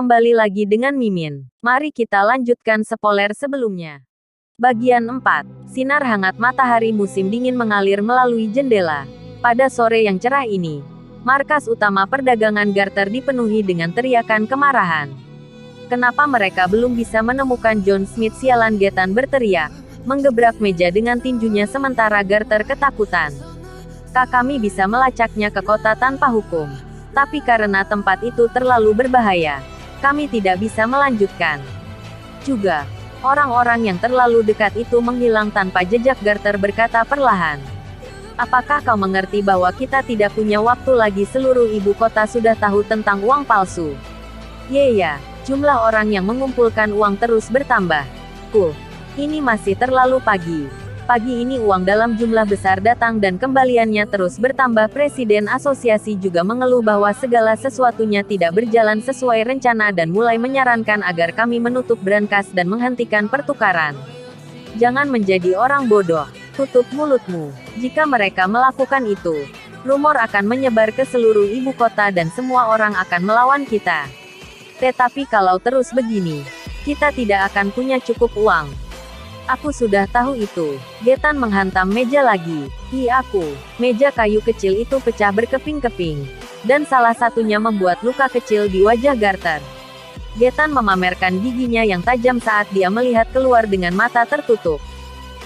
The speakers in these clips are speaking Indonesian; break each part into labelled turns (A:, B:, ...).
A: kembali lagi dengan Mimin. Mari kita lanjutkan spoiler sebelumnya. Bagian 4. Sinar hangat matahari musim dingin mengalir melalui jendela. Pada sore yang cerah ini, markas utama perdagangan Garter dipenuhi dengan teriakan kemarahan. Kenapa mereka belum bisa menemukan John Smith? Sialan, Gethan berteriak, menggebrak meja dengan tinjunya sementara Garter ketakutan. Kami bisa melacaknya ke kota tanpa hukum. Tapi karena tempat itu terlalu berbahaya, kami tidak bisa melanjutkan. Juga, orang-orang yang terlalu dekat itu menghilang tanpa jejak. Garter berkata perlahan. Apakah kau mengerti bahwa kita tidak punya waktu lagi? Seluruh ibu kota sudah tahu tentang uang palsu. Ya, jumlah orang yang mengumpulkan uang terus bertambah. Ini masih terlalu pagi. Pagi ini uang dalam jumlah besar datang dan kembaliannya terus bertambah. Presiden asosiasi juga mengeluh bahwa segala sesuatunya tidak berjalan sesuai rencana dan mulai menyarankan agar kami menutup brankas dan menghentikan pertukaran. Jangan menjadi orang bodoh. Tutup mulutmu. Jika mereka melakukan itu, rumor akan menyebar ke seluruh ibu kota dan semua orang akan melawan kita. Tetapi kalau terus begini, kita tidak akan punya cukup uang. Aku sudah tahu itu. Gethan menghantam meja lagi. Meja kayu kecil itu pecah berkeping-keping. Dan salah satunya membuat luka kecil di wajah Garter. Gethan memamerkan giginya yang tajam saat dia melihat keluar dengan mata tertutup.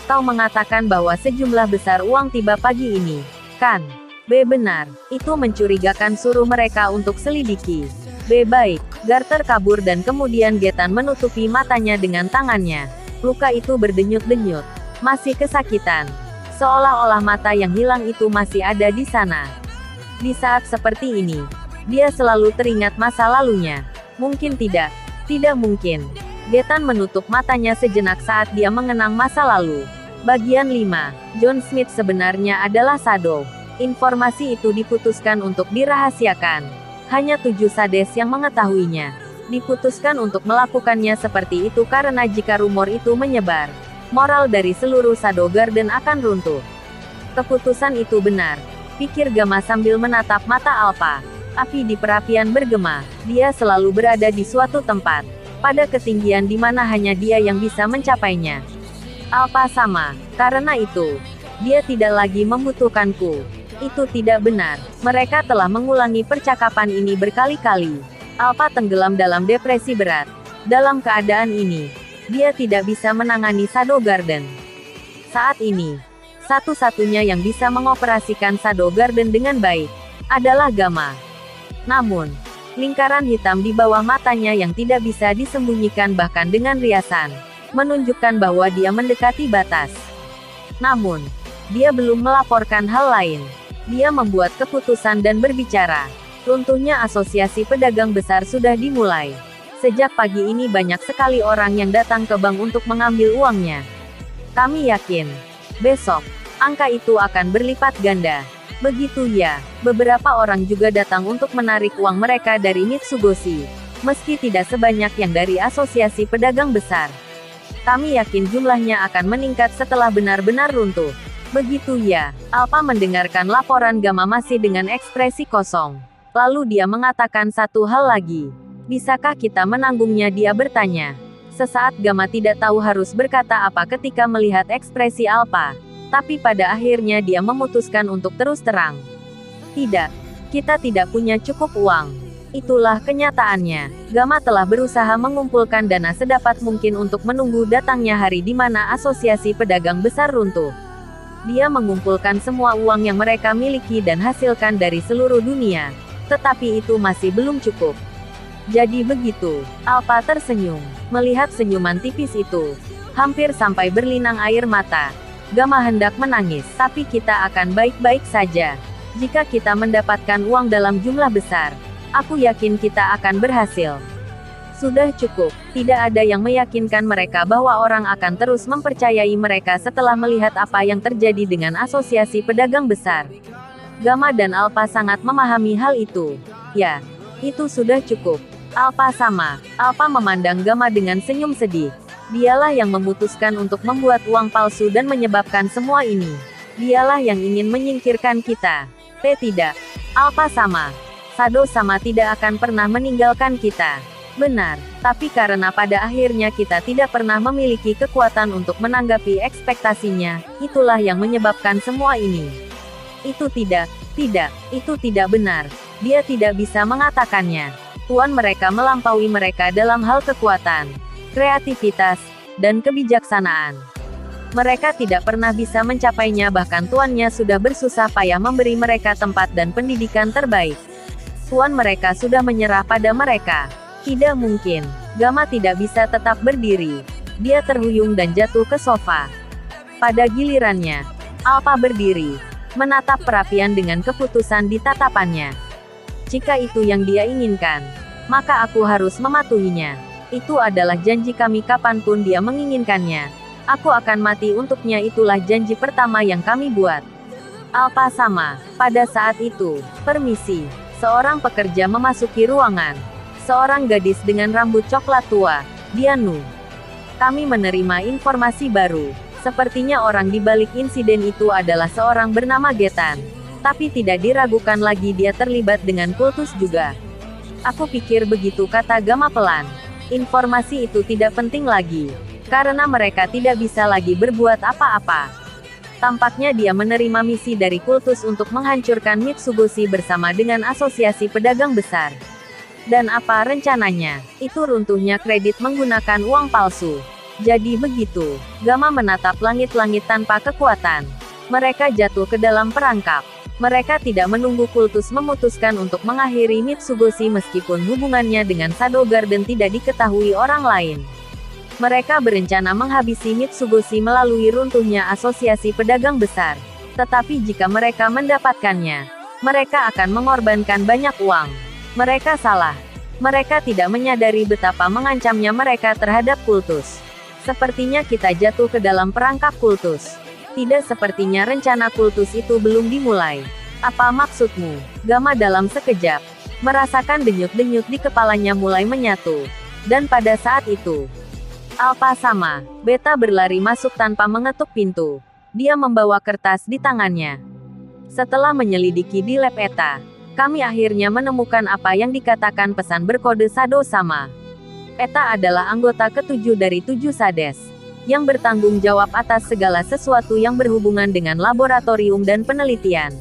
A: Kau mengatakan bahwa sejumlah besar uang tiba pagi ini, kan? Benar. Itu mencurigakan. Suruh mereka untuk selidiki. Baik. Garter kabur dan kemudian Gethan menutupi matanya dengan tangannya. Luka itu berdenyut-denyut. Masih kesakitan. Seolah-olah mata yang hilang itu masih ada di sana. Di saat seperti ini, dia selalu teringat masa lalunya. Mungkin tidak. Tidak mungkin. Gethan menutup matanya sejenak saat dia mengenang masa lalu. Bagian 5. John Smith sebenarnya adalah Shadow. Informasi itu diputuskan untuk dirahasiakan. Hanya 7 Shades yang mengetahuinya. Diputuskan untuk melakukannya seperti itu karena jika rumor itu menyebar, moral dari seluruh Shadow Garden akan runtuh. Keputusan itu benar, pikir Gamma sambil menatap mata Alpha. Api di perapian bergema. Dia selalu berada di suatu tempat, pada ketinggian di mana hanya dia yang bisa mencapainya. Alpha sama. Karena itu, dia tidak lagi membutuhkanku. Itu tidak benar. Mereka telah mengulangi percakapan ini berkali-kali. Alpha tenggelam dalam depresi berat. Dalam keadaan ini, dia tidak bisa menangani Shadow Garden. Saat ini, satu-satunya yang bisa mengoperasikan Shadow Garden dengan baik adalah Gamma. Namun, lingkaran hitam di bawah matanya yang tidak bisa disembunyikan bahkan dengan riasan, menunjukkan bahwa dia mendekati batas. Namun, dia belum melaporkan hal lain. Dia membuat keputusan dan berbicara. Runtuhnya asosiasi pedagang besar sudah dimulai. Sejak pagi ini banyak sekali orang yang datang ke bank untuk mengambil uangnya. Kami yakin, besok, angka itu akan berlipat ganda. Begitu ya, beberapa orang juga datang untuk menarik uang mereka dari Mitsugoshi. Meski tidak sebanyak yang dari asosiasi pedagang besar. Kami yakin jumlahnya akan meningkat setelah benar-benar runtuh. Begitu ya, Alpha mendengarkan laporan Gamma masih dengan ekspresi kosong. Lalu dia mengatakan satu hal lagi. Bisakah kita menanggungnya? Dia bertanya. Sesaat Gamma tidak tahu harus berkata apa ketika melihat ekspresi Alpha. Tapi pada akhirnya dia memutuskan untuk terus terang. Tidak. Kita tidak punya cukup uang. Itulah kenyataannya. Gamma telah berusaha mengumpulkan dana sedapat mungkin untuk menunggu datangnya hari di mana asosiasi pedagang besar runtuh. Dia mengumpulkan semua uang yang mereka miliki dan hasilkan dari seluruh dunia. Tetapi itu masih belum cukup. Jadi begitu, Alpha tersenyum. Melihat senyuman tipis itu, hampir sampai berlinang air mata. Gamma hendak menangis, tapi kita akan baik-baik saja. Jika kita mendapatkan uang dalam jumlah besar, aku yakin kita akan berhasil. Sudah cukup, tidak ada yang meyakinkan mereka bahwa orang akan terus mempercayai mereka setelah melihat apa yang terjadi dengan asosiasi pedagang besar. Gamma dan Alpha sangat memahami hal itu. Ya, itu sudah cukup. Alpha sama. Alpha memandang Gamma dengan senyum sedih. Dialah yang memutuskan untuk membuat uang palsu dan menyebabkan semua ini. Dialah yang ingin menyingkirkan kita. Tidak. Alpha sama. Shadow sama tidak akan pernah meninggalkan kita. Benar, tapi karena pada akhirnya kita tidak pernah memiliki kekuatan untuk menanggapi ekspektasinya, itulah yang menyebabkan semua ini. Itu itu tidak benar. Dia tidak bisa mengatakannya. Tuan mereka melampaui mereka dalam hal kekuatan, kreativitas, dan kebijaksanaan. Mereka tidak pernah bisa mencapainya, bahkan tuannya sudah bersusah payah memberi mereka tempat dan pendidikan terbaik. Tuan mereka sudah menyerah pada mereka. Tidak mungkin. Gamma tidak bisa tetap berdiri. Dia terhuyung dan jatuh ke sofa. Pada gilirannya, Alpha berdiri, menatap perapian dengan keputusan di tatapannya. Jika itu yang dia inginkan, maka aku harus mematuhinya. Itu adalah janji kami kapanpun dia menginginkannya. Aku akan mati untuknya, itulah janji pertama yang kami buat. Alpha sama. Pada saat itu, permisi. Seorang pekerja memasuki ruangan. Seorang gadis dengan rambut coklat tua, Dianu. Kami menerima informasi baru. Sepertinya orang di balik insiden itu adalah seorang bernama Getan. Tapi tidak diragukan lagi dia terlibat dengan kultus juga. Aku pikir begitu, kata Gamma pelan. Informasi itu tidak penting lagi. Karena mereka tidak bisa lagi berbuat apa-apa. Tampaknya dia menerima misi dari kultus untuk menghancurkan Mitsugoshi bersama dengan asosiasi pedagang besar. Dan apa rencananya? Itu runtuhnya kredit menggunakan uang palsu. Jadi begitu. Gamma menatap langit-langit tanpa kekuatan. Mereka jatuh ke dalam perangkap. Mereka tidak menunggu kultus memutuskan untuk mengakhiri Mitsugoshi meskipun hubungannya dengan Shadow Garden tidak diketahui orang lain. Mereka berencana menghabisi Mitsugoshi melalui runtuhnya asosiasi pedagang besar. Tetapi jika mereka mendapatkannya, mereka akan mengorbankan banyak uang. Mereka salah. Mereka tidak menyadari betapa mengancamnya mereka terhadap kultus. Sepertinya kita jatuh ke dalam perangkap kultus. Tidak, sepertinya rencana kultus itu belum dimulai. Apa maksudmu? Gamma dalam sekejap merasakan denyut-denyut di kepalanya mulai menyatu. Dan pada saat itu, Alpha sama Beta berlari masuk tanpa mengetuk pintu. Dia membawa kertas di tangannya. Setelah menyelidiki di lab Eta, kami akhirnya menemukan apa yang dikatakan pesan berkode Shadow sama. Eta adalah anggota ke-7 dari 7 Shades, yang bertanggung jawab atas segala sesuatu yang berhubungan dengan laboratorium dan penelitian.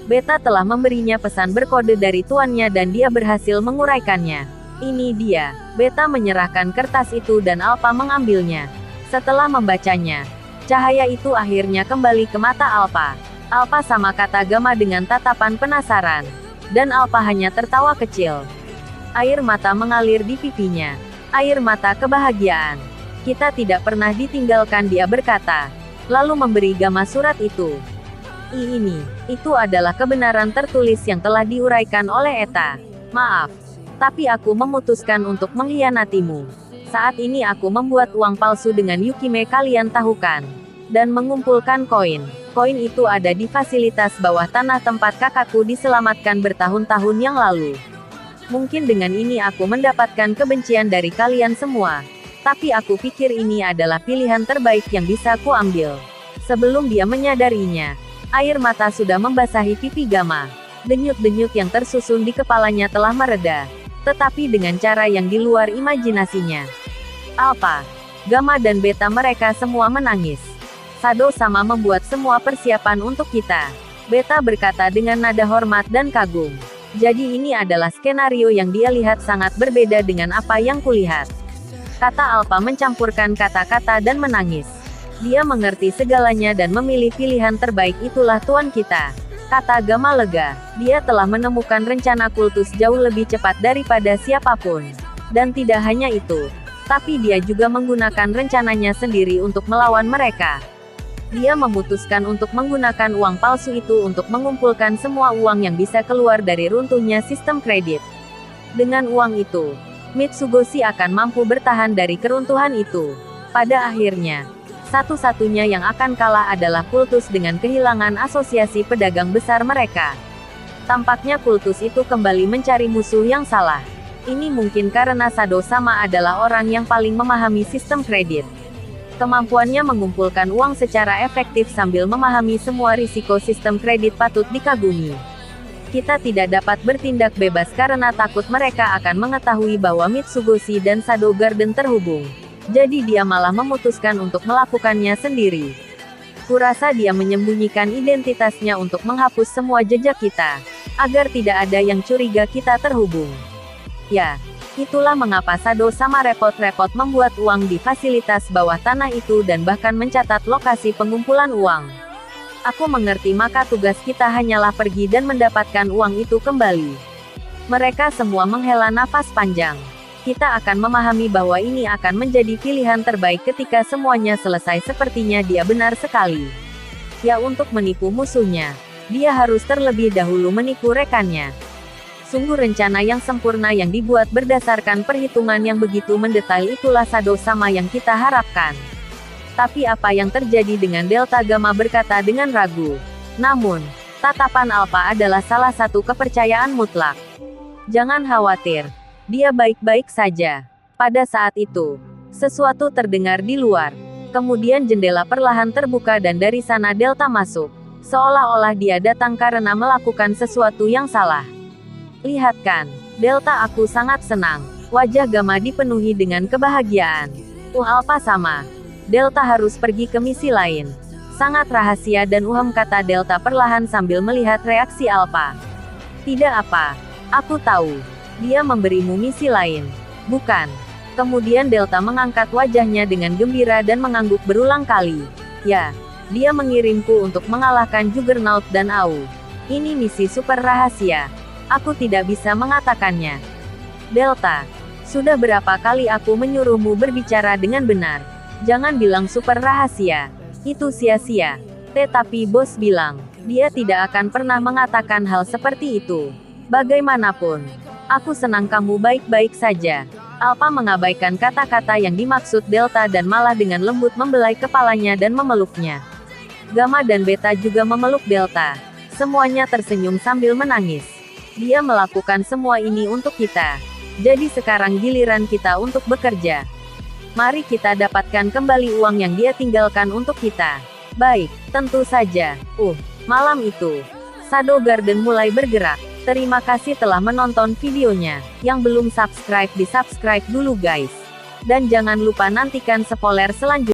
A: Beta telah memberinya pesan berkode dari tuannya dan dia berhasil menguraikannya. Ini dia. Beta menyerahkan kertas itu dan Alpha mengambilnya. Setelah membacanya, cahaya itu akhirnya kembali ke mata Alpha. Alpha sama, kata Gamma dengan tatapan penasaran. Dan Alpha hanya tertawa kecil. Air mata mengalir di pipinya. Air mata kebahagiaan. Kita tidak pernah ditinggalkan, dia berkata. Lalu memberi Gamma surat itu. Itu adalah kebenaran tertulis yang telah diuraikan oleh Eta. Maaf. Tapi aku memutuskan untuk mengkhianatimu. Saat ini aku membuat uang palsu dengan Yukime, kalian tahu kan? Dan mengumpulkan koin. Koin itu ada di fasilitas bawah tanah tempat kakakku diselamatkan bertahun-tahun yang lalu. Mungkin dengan ini aku mendapatkan kebencian dari kalian semua. Tapi aku pikir ini adalah pilihan terbaik yang bisa kuambil. Sebelum dia menyadarinya, air mata sudah membasahi pipi Gamma. Denyut-denyut yang tersusun di kepalanya telah mereda. Tetapi dengan cara yang di luar imajinasinya. Alpha, Gamma dan Beta mereka semua menangis. Shadow sama membuat semua persiapan untuk kita. Beta berkata dengan nada hormat dan kagum. Jadi ini adalah skenario yang dia lihat sangat berbeda dengan apa yang kulihat. Kata Alpha mencampurkan kata-kata dan menangis. Dia mengerti segalanya dan memilih pilihan terbaik, itulah tuan kita. Kata Gamma lega. Dia telah menemukan rencana kultus jauh lebih cepat daripada siapapun. Dan tidak hanya itu, tapi dia juga menggunakan rencananya sendiri untuk melawan mereka. Dia memutuskan untuk menggunakan uang palsu itu untuk mengumpulkan semua uang yang bisa keluar dari runtuhnya sistem kredit. Dengan uang itu, Mitsugoshi akan mampu bertahan dari keruntuhan itu. Pada akhirnya, satu-satunya yang akan kalah adalah kultus dengan kehilangan asosiasi pedagang besar mereka. Tampaknya kultus itu kembali mencari musuh yang salah. Ini mungkin karena Shadow sama adalah orang yang paling memahami sistem kredit. Kemampuannya mengumpulkan uang secara efektif sambil memahami semua risiko sistem kredit patut dikagumi. Kita tidak dapat bertindak bebas karena takut mereka akan mengetahui bahwa Mitsugoshi dan Shadow Garden terhubung. Jadi dia malah memutuskan untuk melakukannya sendiri. Kurasa dia menyembunyikan identitasnya untuk menghapus semua jejak kita, agar tidak ada yang curiga kita terhubung. Ya, itulah mengapa Shadow sama repot-repot membuat uang di fasilitas bawah tanah itu dan bahkan mencatat lokasi pengumpulan uang. Aku mengerti, maka tugas kita hanyalah pergi dan mendapatkan uang itu kembali. Mereka semua menghela nafas panjang. Kita akan memahami bahwa ini akan menjadi pilihan terbaik ketika semuanya selesai. Sepertinya dia benar sekali. Ya, untuk menipu musuhnya, dia harus terlebih dahulu menipu rekannya. Sungguh rencana yang sempurna yang dibuat berdasarkan perhitungan yang begitu mendetail. Itulah Shadow sama yang kita harapkan. Tapi apa yang terjadi dengan Delta Gamma, berkata dengan ragu. Namun, tatapan Alpha adalah salah satu kepercayaan mutlak. Jangan khawatir. Dia baik-baik saja. Pada saat itu, sesuatu terdengar di luar. Kemudian jendela perlahan terbuka dan dari sana Delta masuk. Seolah-olah dia datang karena melakukan sesuatu yang salah. Lihat kan, Delta, aku sangat senang. Wajah Gamma dipenuhi dengan kebahagiaan. Alpha sama. Delta harus pergi ke misi lain. Sangat rahasia dan kata Delta perlahan sambil melihat reaksi Alpha. Tidak apa. Aku tahu. Dia memberimu misi lain. Bukan. Kemudian Delta mengangkat wajahnya dengan gembira dan mengangguk berulang kali. Ya, dia mengirimku untuk mengalahkan Juggernaut dan AU. Ini misi super rahasia. Aku tidak bisa mengatakannya. Delta, sudah berapa kali aku menyuruhmu berbicara dengan benar. Jangan bilang super rahasia. Itu sia-sia. Tetapi bos bilang, dia tidak akan pernah mengatakan hal seperti itu. Bagaimanapun, aku senang kamu baik-baik saja. Alpha mengabaikan kata-kata yang dimaksud Delta dan malah dengan lembut membelai kepalanya dan memeluknya. Gamma dan Beta juga memeluk Delta. Semuanya tersenyum sambil menangis. Dia melakukan semua ini untuk kita. Jadi sekarang giliran kita untuk bekerja. Mari kita dapatkan kembali uang yang dia tinggalkan untuk kita. Baik, tentu saja. Malam itu, Shadow Garden mulai bergerak. Terima kasih telah menonton videonya. Yang belum subscribe, di subscribe dulu guys. Dan jangan lupa nantikan spoiler selanjutnya.